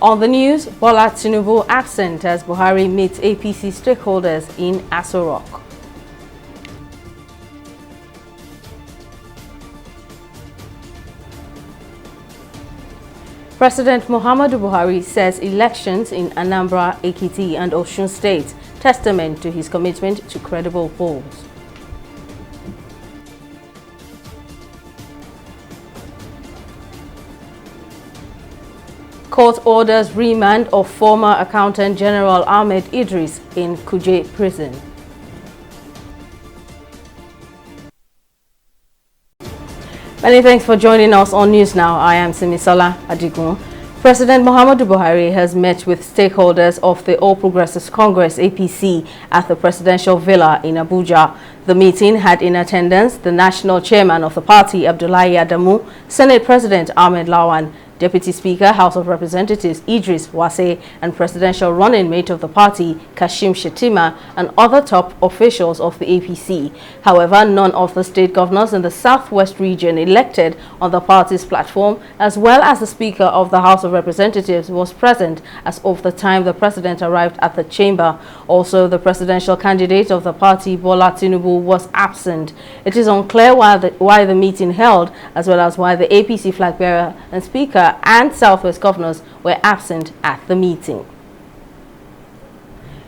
On the news, Bola Tinubu absent as Buhari meets APC stakeholders in Nasarawa. President Muhammadu Buhari says elections in Anambra, Ekiti and Osun states testament to his commitment to credible polls. Court orders remand of former Accountant General Ahmed Idris in Kuje prison. Many thanks for joining us on News Now. I am Simisola Adigun. President Muhammadu Buhari has met with stakeholders of the All Progressives Congress APC at the Presidential Villa in Abuja. The meeting had in attendance the national chairman of the party, Abdullahi Adamu, Senate President Ahmed Lawan, Deputy Speaker, House of Representatives Idris Wase, and presidential running mate of the party, Kashim Shettima, and other top officials of the APC. However, none of the state governors in the southwest region elected on the party's platform, as well as the Speaker of the House of Representatives, was present as of the time the president arrived at the chamber. Also, the presidential candidate of the party, Bola Tinubu, was absent. It is unclear why the meeting held, as well as why the APC flag bearer and Speaker and Southwest governors were absent at the meeting.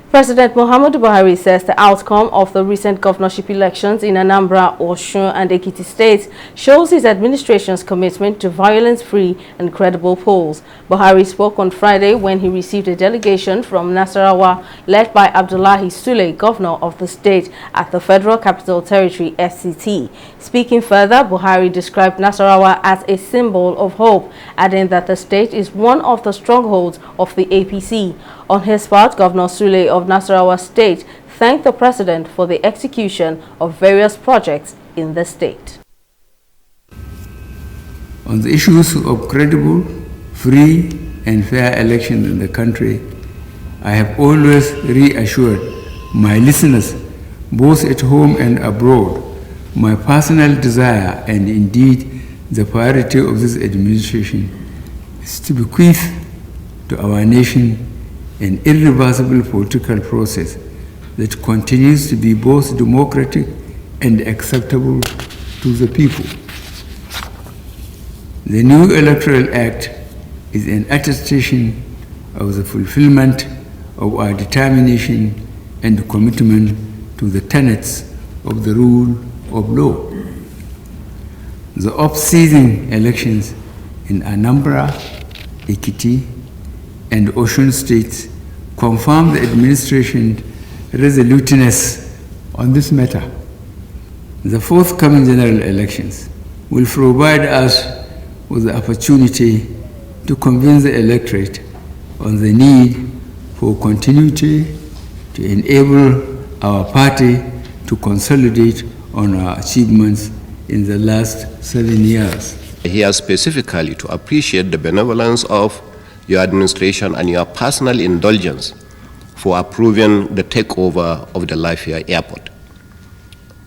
President Muhammadu Buhari says the outcome of the recent governorship elections in Anambra, Osun and Ekiti states shows his administration's commitment to violence-free and credible polls. Buhari spoke on Friday when he received a delegation from Nasarawa led by Abdullahi Sule, governor of the state, at the Federal Capital Territory FCT. Speaking further, Buhari described Nasarawa as a symbol of hope, adding that the state is one of the strongholds of the APC. On his part, Governor Sule of Nasarawa State thanked the president for the execution of various projects in the state. On the issues of credible, free and fair elections in the country, I have always reassured my listeners, both at home and abroad, my personal desire and indeed the priority of this administration is to bequeath to our nation an irreversible political process that continues to be both democratic and acceptable to the people. The new Electoral Act is an attestation of the fulfillment of our determination and commitment to the tenets of the rule of law. The off-season elections in Anambra, Ekiti, and Osun states confirm the administration's resoluteness on this matter. The forthcoming general elections will provide us with the opportunity to convince the electorate on the need for continuity to enable our party to consolidate on our achievements in the last 7 years. Here specifically to appreciate the benevolence of your administration and your personal indulgence for approving the takeover of the Lafia Airport.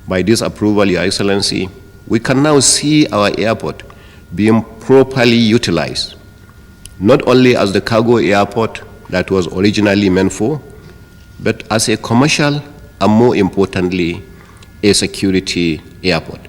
By this approval, Your Excellency, we can now see our airport being properly utilized, not only as the cargo airport that was originally meant for, but as a commercial and, more importantly, a security airport.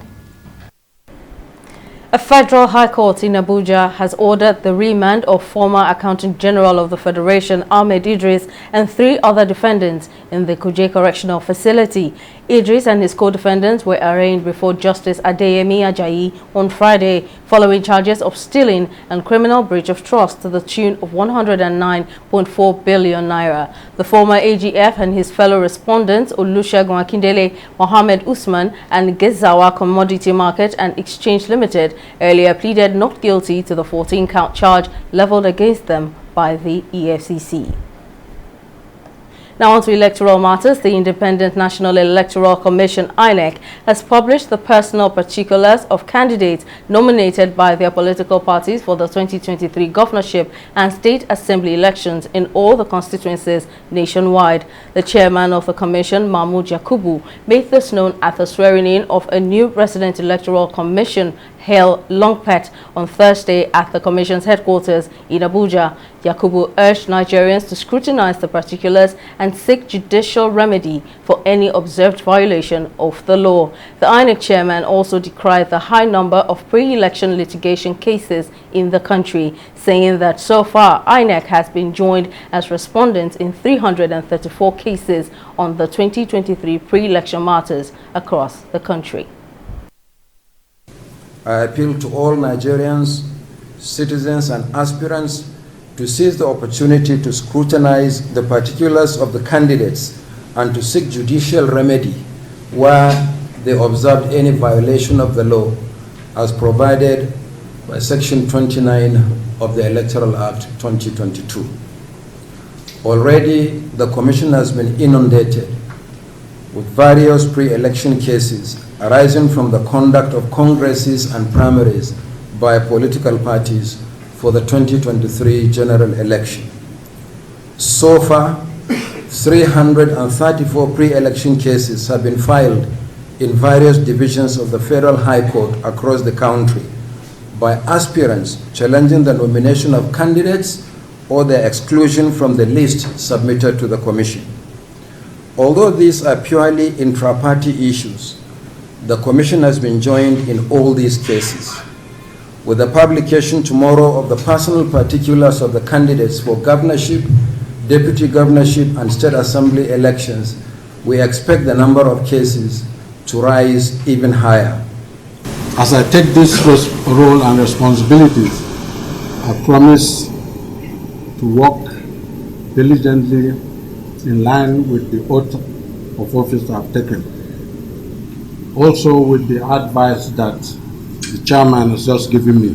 A federal high court in Abuja has ordered the remand of former Accountant General of the Federation, Ahmed Idris, and 3 other defendants in the Kuje Correctional Facility. Idris and his co-defendants were arraigned before Justice Adeyemi Ajayi on Friday following charges of stealing and criminal breach of trust to the tune of 109.4 billion naira. The former AGF and his fellow respondents, Olusegun Akindele, Mohammed Usman, and Gezawa Commodity Market and Exchange Limited, earlier pleaded not guilty to the 14-count charge leveled against them by the EFCC. Now on to Electoral Matters. The Independent National Electoral Commission, INEC, has published the personal particulars of candidates nominated by their political parties for the 2023 governorship and state assembly elections in all the constituencies nationwide. The chairman of the commission, Mahmoud Yakubu, made this known at the swearing-in of a new resident electoral commission Hail Longpet on Thursday at the Commission's headquarters in Abuja. Yakubu urged Nigerians to scrutinize the particulars and seek judicial remedy for any observed violation of the law. The INEC chairman also decried the high number of pre-election litigation cases in the country, saying that so far INEC has been joined as respondents in 334 cases on the 2023 pre-election matters across the country. I appeal to all Nigerians, citizens and aspirants to seize the opportunity to scrutinize the particulars of the candidates and to seek judicial remedy where they observed any violation of the law as provided by Section 29 of the Electoral Act 2022. Already, the Commission has been inundated with various pre-election cases arising from the conduct of congresses and primaries by political parties for the 2023 general election. So far, 334 pre-election cases have been filed in various divisions of the Federal High Court across the country by aspirants challenging the nomination of candidates or their exclusion from the list submitted to the Commission. Although these are purely intra-party issues, the Commission has been joined in all these cases. With the publication tomorrow of the personal particulars of the candidates for governorship, deputy governorship, and state assembly elections, we expect the number of cases to rise even higher. As I take this role and responsibilities, I promise to work diligently in line with the oath of office I have taken. Also with the advice that the chairman has just given me.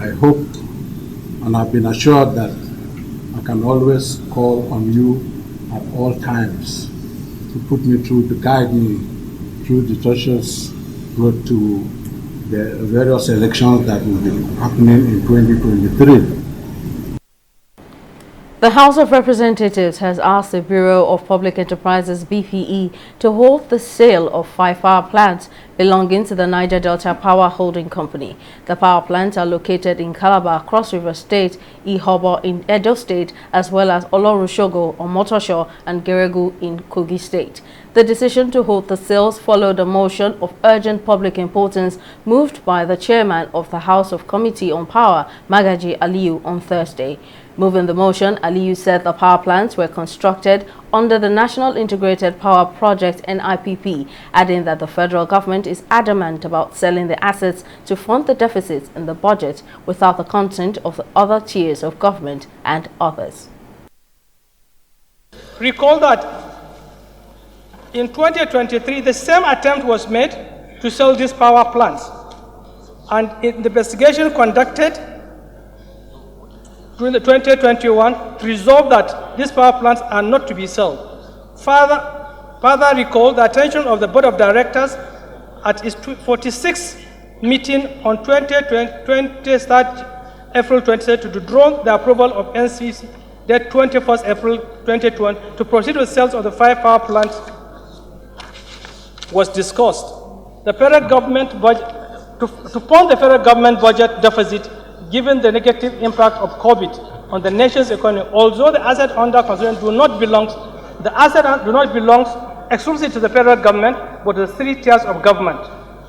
I hope and I've been assured that I can always call on you at all times to put me through, to guide me through the tortuous road to the various elections that will be happening in 2023. The House of Representatives has asked the Bureau of Public Enterprises (BPE) to hold the sale of 5 power plants belonging to the Niger Delta Power Holding Company. The power plants are located in Calabar, Cross River State, Ihobo in Edo State, as well as Olorushogo, Omotosho, and Geregu in Kogi State. The decision to hold the sales followed a motion of urgent public importance moved by the chairman of the House of Committee on Power, Magaji Aliyu, on Thursday. Moving the motion, Aliyu said the power plants were constructed under the National Integrated Power Project (NIPP), adding that the federal government is adamant about selling the assets to fund the deficits in the budget without the consent of the other tiers of government and others. Recall that in 2023, the same attempt was made to sell these power plants, and in the investigation conducted during the 2021 resolved that these power plants are not to be sold. Further recall the attention of the Board of Directors at its 46th meeting on 23rd April 2020 to withdraw the approval of NCC date 21st April 2020 to proceed with sales of the 5 power plants was discussed. The federal government budget, to fund the federal government budget deficit given the negative impact of COVID on the nation's economy, although the assets under consideration do not belong exclusively to the federal government, but to the 3 tiers of government.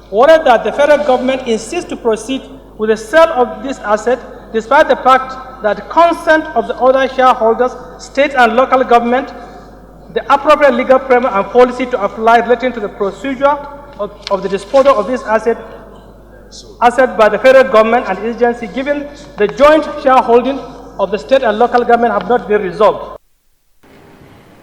Ordered that the federal government insists to proceed with the sale of this asset, despite the fact that consent of the other shareholders, state and local government, the appropriate legal framework and policy to apply relating to the procedure of the disposal of this asset by the federal government and agency, given the joint shareholding of the state and local government, have not been resolved.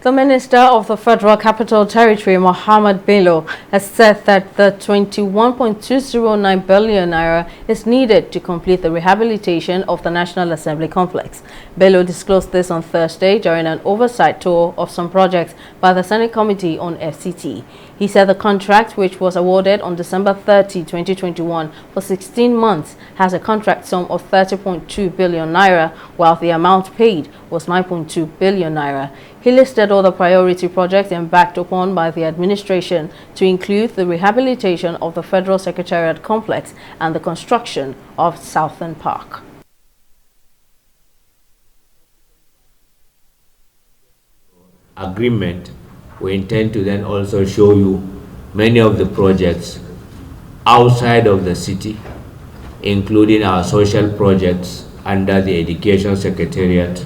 The Minister of the Federal Capital Territory, Mohammed Bello, has said that the 21.209 billion naira is needed to complete the rehabilitation of the National Assembly complex. Bello disclosed this on Thursday during an oversight tour of some projects by the Senate Committee on FCT. He said the contract, which was awarded on December 30, 2021 for 16 months, has a contract sum of 30.2 billion naira, while the amount paid was 9.2 billion naira. He listed other priority projects embarked upon by the administration to include the rehabilitation of the Federal Secretariat complex and the construction of Southern Park. Agreement, we intend to then also show you many of the projects outside of the city, including our social projects under the Education Secretariat,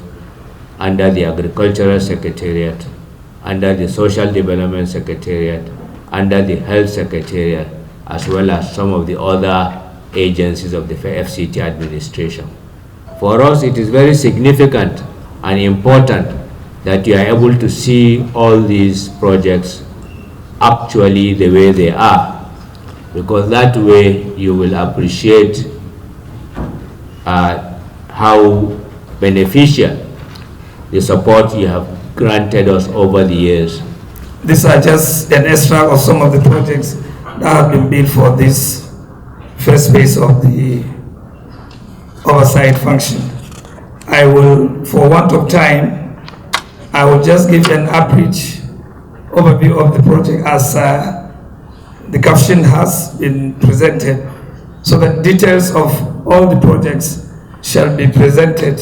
under the Agricultural Secretariat, under the Social Development Secretariat, under the Health Secretariat, as well as some of the other agencies of the FCT administration. For us, it is very significant and important that you are able to see all these projects actually the way they are, because that way you will appreciate how beneficial the support you have granted us over the years. These are just an extra of some of the projects that have been built for this first phase of the oversight function. I will, for want of time, I will just give an average overview of the project as the caption has been presented, so that details of all the projects shall be presented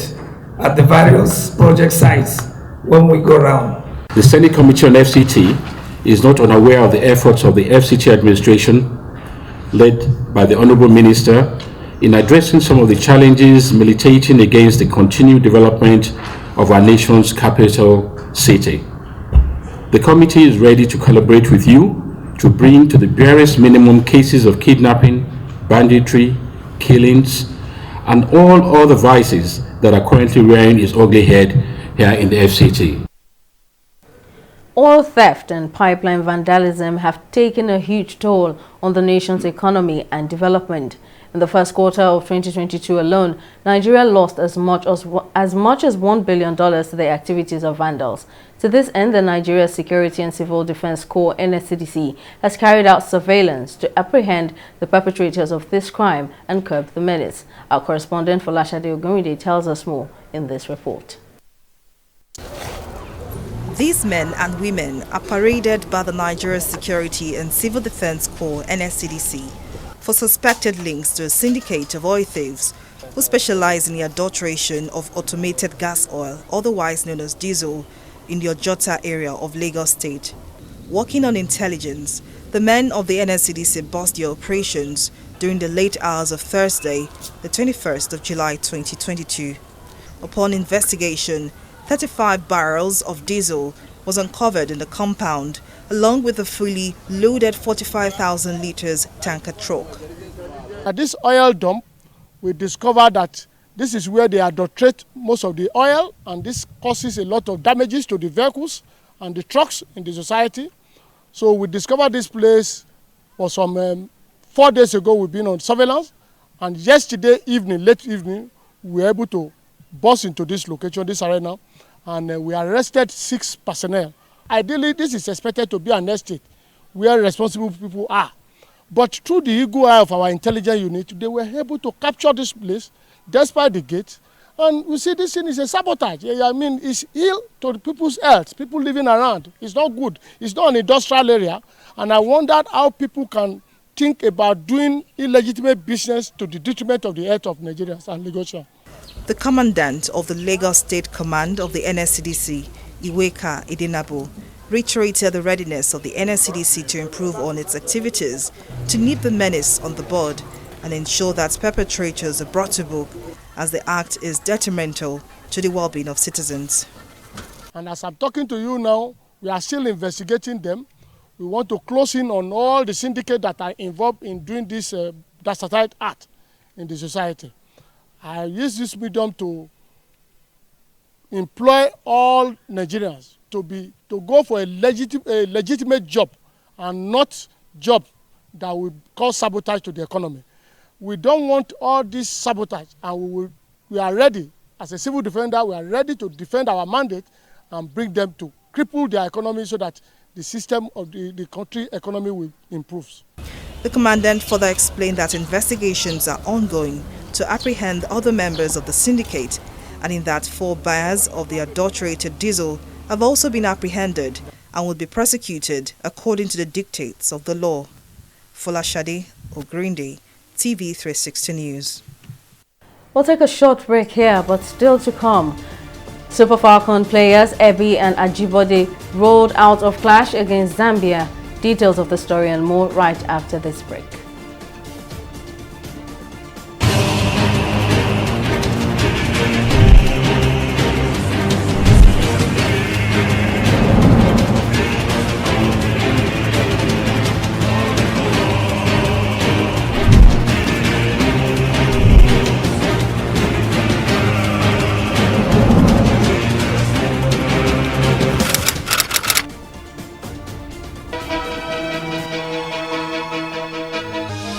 at the various project sites when we go around. The Senate Committee on FCT is not unaware of the efforts of the FCT administration, led by the Honorable Minister, in addressing some of the challenges militating against the continued development of our nation's capital city. The committee is ready to collaborate with you to bring to the barest minimum cases of kidnapping, banditry, killings, and all other vices that are currently rearing its ugly head here in the FCT. Oil theft and pipeline vandalism have taken a huge toll on the nation's economy and development. In the first quarter of 2022 alone, Nigeria lost as much as $1 billion to the activities of vandals. To this end, the Nigeria Security and Civil Defense Corps (NSCDC) has carried out surveillance to apprehend the perpetrators of this crime and curb the menace. Our correspondent Folashade Ogunride tells us more in this report. These men and women are paraded by the Nigeria Security and Civil Defense Corps (NSCDC) for suspected links to a syndicate of oil thieves who specialize in the adulteration of automated gas oil, otherwise known as diesel, in the Ojota area of Lagos State. Working on intelligence, the men of the NSCDC bossed their operations during the late hours of Thursday, the 21st of July 2022. Upon investigation, 35 barrels of diesel was uncovered in the compound, along with a fully loaded 45,000 liters tanker truck. At this oil dump, we discovered that this is where they adulterate most of the oil, and this causes a lot of damages to the vehicles and the trucks in the society. So we discovered this place for some 4 days ago. We've been on surveillance, and yesterday evening, late evening, we were able to bust into this location, this arena, and we arrested 6 personnel. Ideally, this is expected to be an estate where responsible people are. But through the eagle eye of our intelligence unit, they were able to capture this place despite the gate. And we see this thing is a sabotage. I mean, it's ill to the people's health, people living around. It's not good. It's not an industrial area. And I wondered how people can think about doing illegitimate business to the detriment of the health of Nigerians and Lagosians. The commandant of the Lagos State Command of the NSCDC, Iweka Idinabo, reiterated the readiness of the NSCDC to improve on its activities to nip the menace on the bud and ensure that perpetrators are brought to book, as the act is detrimental to the well-being of citizens. And as I'm talking to you now, we are still investigating them. We want to close in on all the syndicates that are involved in doing this dastardized act in the society. I use this medium to employ all Nigerians to go for a legitimate job and not job that will cause sabotage to the economy. We don't want all this sabotage, and we are ready as a civil defender. We are ready to defend our mandate and bring them to cripple their economy so that the system of the country economy will improve. The commandant further explained that investigations are ongoing to apprehend other members of the syndicate, and in that 4 buyers of the adulterated diesel have also been apprehended and will be prosecuted according to the dictates of the law. Folashade Ogrinde, TV360 News. We'll take a short break here, but still to come. Super Falcon players Ebi and Ajibode rolled out of clash against Zambia. Details of the story and more right after this break.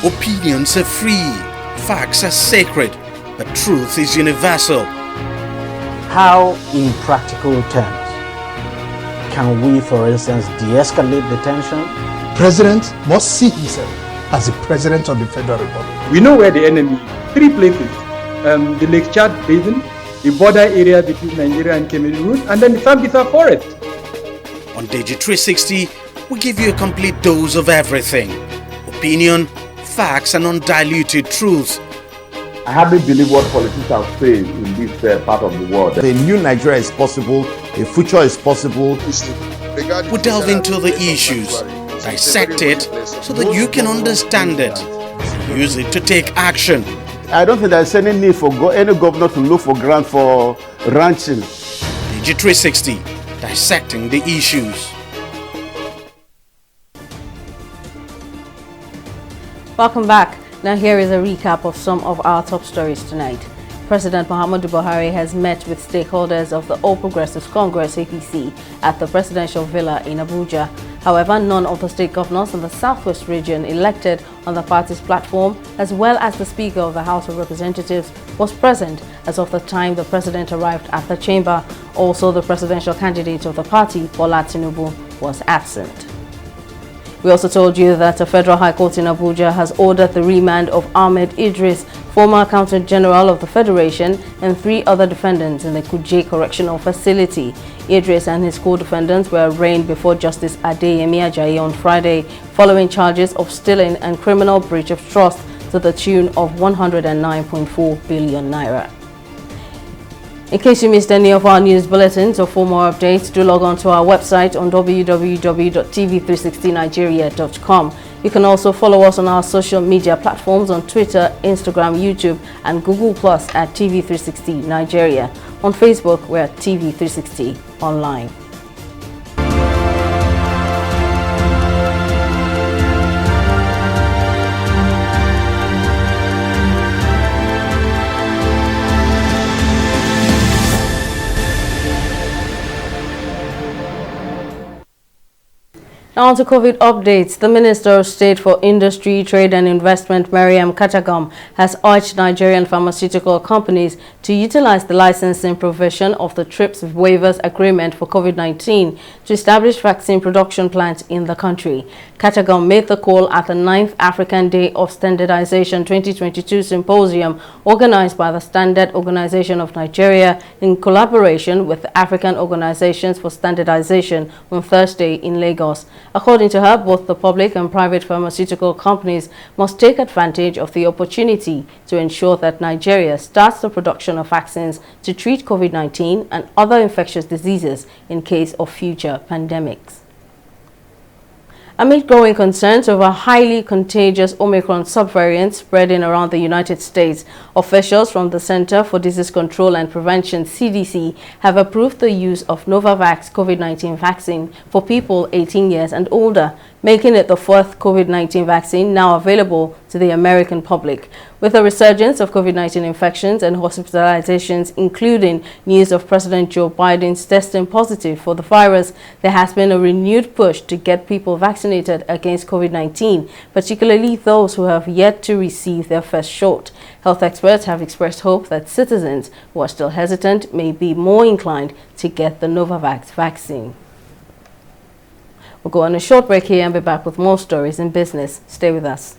Opinions are free, facts are sacred, but truth is universal. How, in practical terms, can we, for instance, de-escalate the tension? President must see himself as the President of the Federal Republic. We know where the enemy is. 3 places. The Lake Chad Basin, the border area between Nigeria and Cameroon, and then the Sambisa Forest. On TV360, we give you a complete dose of everything. Opinion, facts and undiluted truth. I hardly believe what politicians are saying in this part of the world. A new Nigeria is possible, a future is possible. We delve into the issues, dissect it so that you can understand it, use it to take action. I don't think there's any need for any governor to look for grant for ranching. TV360, dissecting the issues. Welcome back. Now here is a recap of some of our top stories tonight. President Muhammadu Buhari has met with stakeholders of the All Progressives Congress APC at the presidential villa in Abuja. However, none of the state governors in the southwest region elected on the party's platform, as well as the Speaker of the House of Representatives, was present as of the time the president arrived at the chamber. Also, the presidential candidate of the party, Bola Tinubu, was absent. We also told you that a federal high court in Abuja has ordered the remand of Ahmed Idris, former Accountant General of the Federation, and 3 other defendants in the Kuje Correctional Facility. Idris and his co-defendants were arraigned before Justice Adeyemi Ajayi on Friday, following charges of stealing and criminal breach of trust to the tune of 109.4 billion naira. In case you missed any of our news bulletins or for more updates, do log on to our website on www.tv360nigeria.com. You can also follow us on our social media platforms on Twitter, Instagram, YouTube, and Google Plus at TV360 Nigeria. On Facebook, we're at TV360 Online. Now on to COVID updates. The Minister of State for Industry, Trade and Investment, Mariam Katagum, has urged Nigerian pharmaceutical companies to utilize the licensing provision of the TRIPS waivers agreement for COVID-19 to establish vaccine production plants in the country. Katagum made the call at the 9th African Day of Standardization 2022 Symposium organized by the Standard Organization of Nigeria in collaboration with the African Organizations for Standardization on Thursday in Lagos. According to her, both the public and private pharmaceutical companies must take advantage of the opportunity to ensure that Nigeria starts the production of vaccines to treat COVID-19 and other infectious diseases in case of future pandemics. Amid growing concerns over highly contagious Omicron subvariants spreading around the United States, officials from the Center for Disease Control and Prevention, CDC, have approved the use of Novavax COVID-19 vaccine for people 18 years and older, making it the 4th COVID-19 vaccine now available to the American public. With a resurgence of COVID-19 infections and hospitalizations, including news of President Joe Biden's testing positive for the virus, there has been a renewed push to get people vaccinated against COVID-19, particularly those who have yet to receive their first shot. Health experts have expressed hope that citizens who are still hesitant may be more inclined to get the Novavax vaccine. We'll go on a short break here and be back with more stories in business. Stay with us.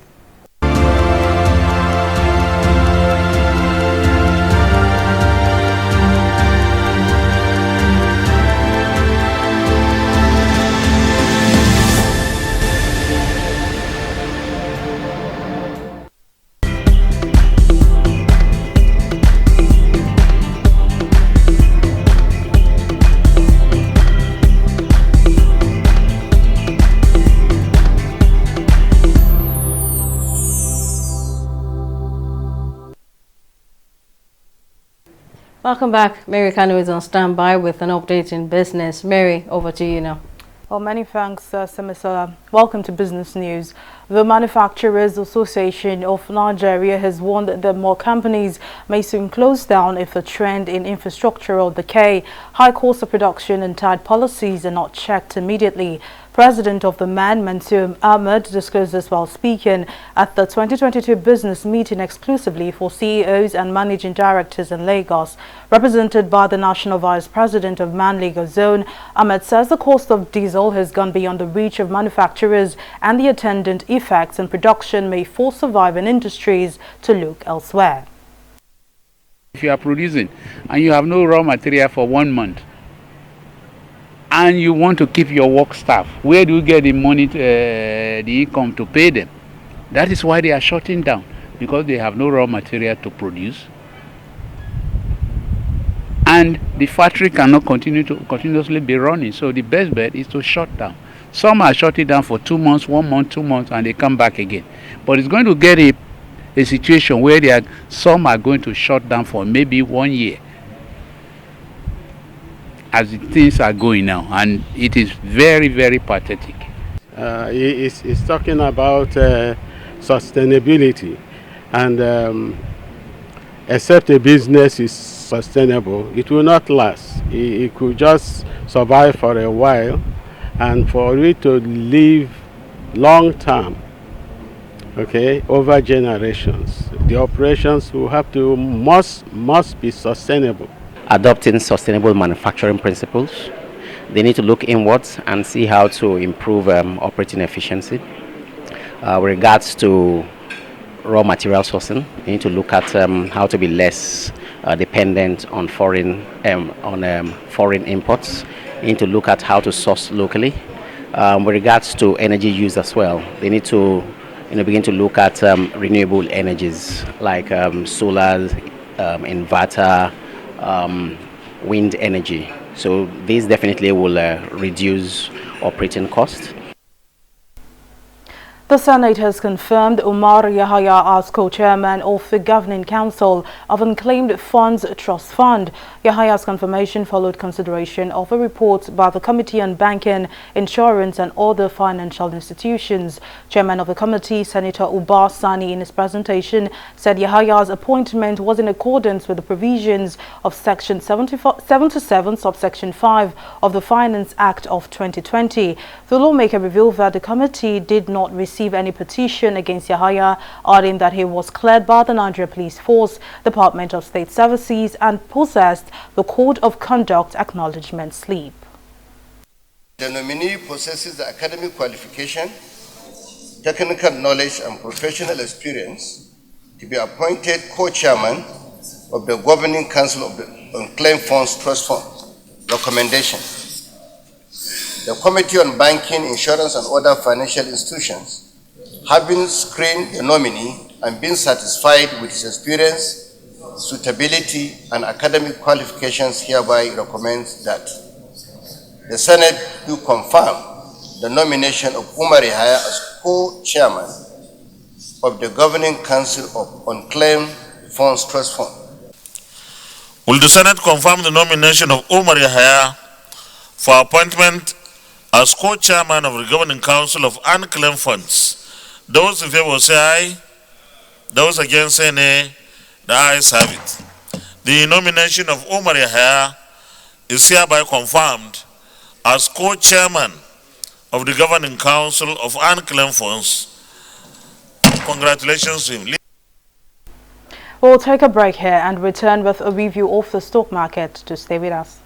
Welcome back. Mary Kanu is on standby with an update in business. Mary, over to you now. Well, many thanks, Semisola. Welcome to Business News. The Manufacturers Association of Nigeria has warned that more companies may soon close down if the trend in infrastructural decay, high cost of production and tight policies are not checked immediately. President of the MAN, Mansour Ahmed, discussed this while speaking at the 2022 business meeting exclusively for CEOs and managing directors in Lagos. Represented by the National Vice President of MAN Lagos Zone, Ahmed says the cost of diesel has gone beyond the reach of manufacturers and the attendant effects in production may force surviving industries to look elsewhere. If you are producing and you have no raw material for 1 month, and you want to keep your work staff, where do you get the money, the income to pay them? That is why they are shutting down, because they have no raw material to produce. And the factory cannot continuously be running, so the best bet is to shut down. Some are shutting down for 2 months, 1 month, 2 months, and they come back again. But it's going to get a situation where some are going to shut down for maybe 1 year, as things are going now, and it is very, very pathetic. It's talking about sustainability, and except a business is sustainable, it will not last. It could just survive for a while, and for it to live long term, okay, over generations, the operations will have to must be sustainable. Adopting sustainable manufacturing principles. They need to look inwards and see how to improve operating efficiency. With regards to raw material sourcing, they need to look at how to be less dependent on foreign imports. They need to look at how to source locally. With regards to energy use as well, they need to begin to look at renewable energies like solar, inverter, wind energy. So this definitely will reduce operating costs. The Senate has confirmed Umar Yahaya as co-chairman of the Governing Council of Unclaimed Funds Trust Fund. Yahaya's confirmation followed consideration of a report by the Committee on Banking, Insurance and Other Financial Institutions. Chairman of the committee, Senator Uba Sani, in his presentation said Yahaya's appointment was in accordance with the provisions of Section 77, subsection 5 of the Finance Act of 2020. The lawmaker revealed that the committee did not receive any petition against Yahaya, adding that he was cleared by the Nigeria Police Force, Department of State Services and possessed the Code of Conduct acknowledgement slip. The nominee possesses the academic qualification, technical knowledge and professional experience to be appointed co-chairman of the Governing Council of the Unclaimed Funds Trust Fund. Recommendation. The Committee on Banking, Insurance and Other Financial Institutions, having screened the nominee and been satisfied with his experience, suitability, and academic qualifications, hereby recommends that the Senate do confirm the nomination of Umar Yahaya as co-chairman of the Governing Council of Unclaimed Funds Trust Fund. Will the Senate confirm the nomination of Umar Yahaya for appointment as co-chairman of the Governing Council of Unclaimed Funds? Those in favor say aye. Those against say nay. The ayes have it. The nomination of Umar Yahaya is hereby confirmed as co-chairman of the Governing Council of Unclaimed Funds. Congratulations to him. We'll take a break here and return with a review of the stock market. To stay with us.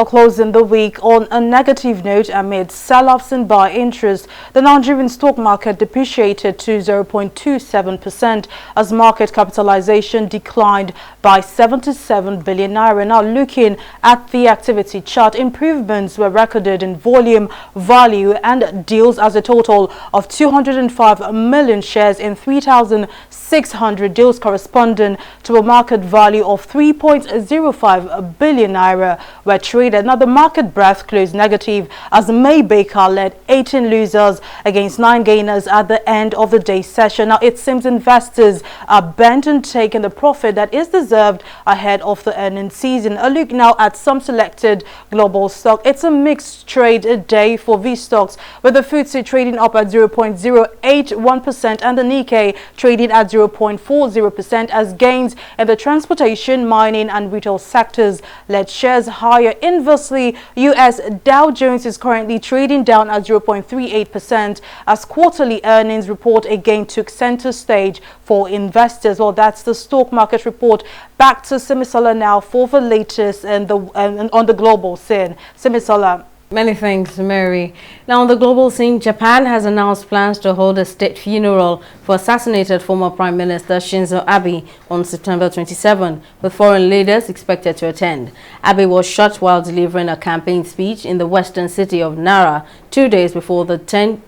closing the week on a negative note amid sell-offs in buy interest. The Nigerian stock market depreciated to 0.27% as market capitalization declined by 77 billion naira. Now looking at the activity chart, improvements were recorded in volume, value and deals as a total of 205 million shares in 3,600 deals corresponding to a market value of 3.05 billion naira were traded. Now the market breadth closed negative as May Baker led 18 losers against 9 gainers at the end of the day session. Now it seems investors are bent on taking the profit that is deserved ahead of the earnings season. A look now at some selected global stock. It's a mixed trade day for these stocks, with the FTSE trading up at 0.081% and the Nikkei trading at 0.40% as gains in the transportation, mining and retail sectors led shares higher. Inversely, US Dow Jones is currently trading down at 0.38% as quarterly earnings report again took center stage for investors. Well, that's the stock market report. Back to Simisola now for the latest and on the global scene. Simisola. Many thanks, Mary. Now, on the global scene, Japan has announced plans to hold a state funeral for assassinated former Prime Minister Shinzo Abe on September 27, with foreign leaders expected to attend. Abe was shot while delivering a campaign speech in the western city of Nara 2 days before the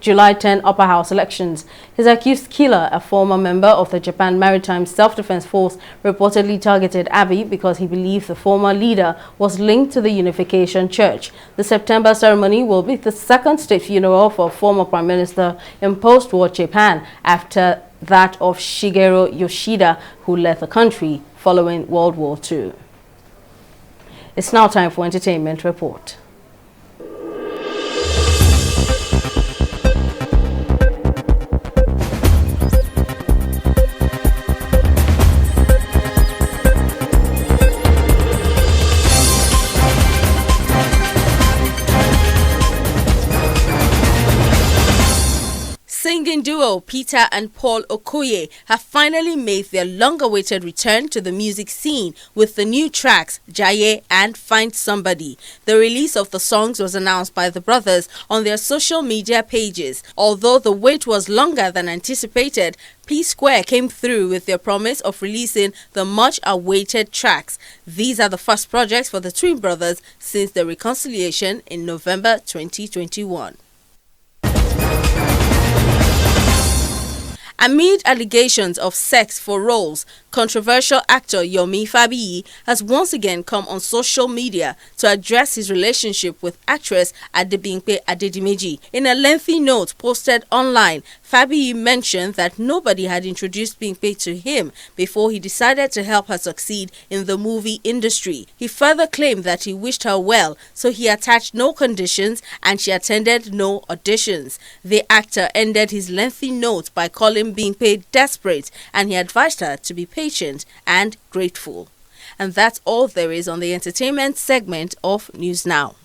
July 10 upper house elections. His accused killer, a former member of the Japan Maritime Self-Defense Force, reportedly targeted Abe because he believed the former leader was linked to the Unification Church. The September ceremony will be the second state funeral for former Prime Minister in post-war Japan after that of Shigeru Yoshida, who left the country following World War II. It's now time for Entertainment Report. Singing duo Peter and Paul Okoye have finally made their long-awaited return to the music scene with the new tracks Jaye and Find Somebody. The release of the songs was announced by the brothers on their social media pages. Although the wait was longer than anticipated, P-Square came through with their promise of releasing the much-awaited tracks. These are the first projects for the twin brothers since their reconciliation in November 2021. Amid allegations of sex for roles, controversial actor Yomi Fabiyi has once again come on social media to address his relationship with actress Adebimpe Adedimeji. In a lengthy note posted online, Fabiyi mentioned that nobody had introduced Bimpe to him before he decided to help her succeed in the movie industry. He further claimed that he wished her well, so he attached no conditions and she attended no auditions. The actor ended his lengthy note by calling Bimpe desperate, and he advised her to be patient and grateful. And that's all there is on the entertainment segment of News Now.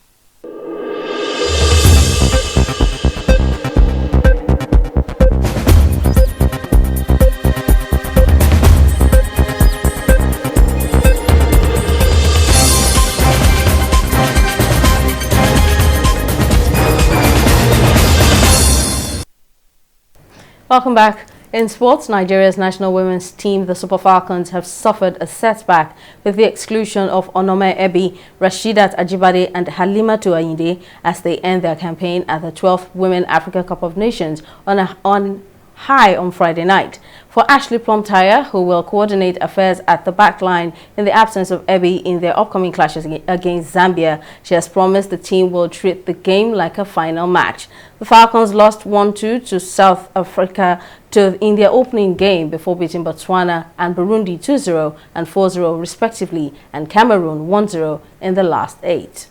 Welcome back. In sports, Nigeria's national women's team, the Super Falcons, have suffered a setback with the exclusion of Onome Ebi, Rashidat Ajibade and Halimatu Ayinde as they end their campaign at the 12th Women Africa Cup of Nations on high on Friday night. For Ashley Plumtire, who will coordinate affairs at the back line in the absence of Ebi in their upcoming clashes against Zambia, she has promised the team will treat the game like a final match. The Falcons lost 1-2 to South Africa in their opening game before beating Botswana and Burundi 2-0 and 4-0 respectively, and Cameroon 1-0 in the last 8.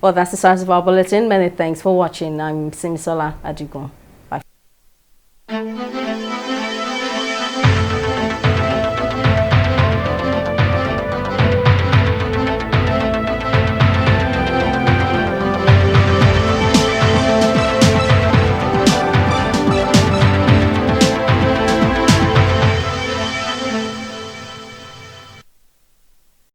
Well, that's the size of our bulletin. Many thanks for watching. I'm Simisola Adigun.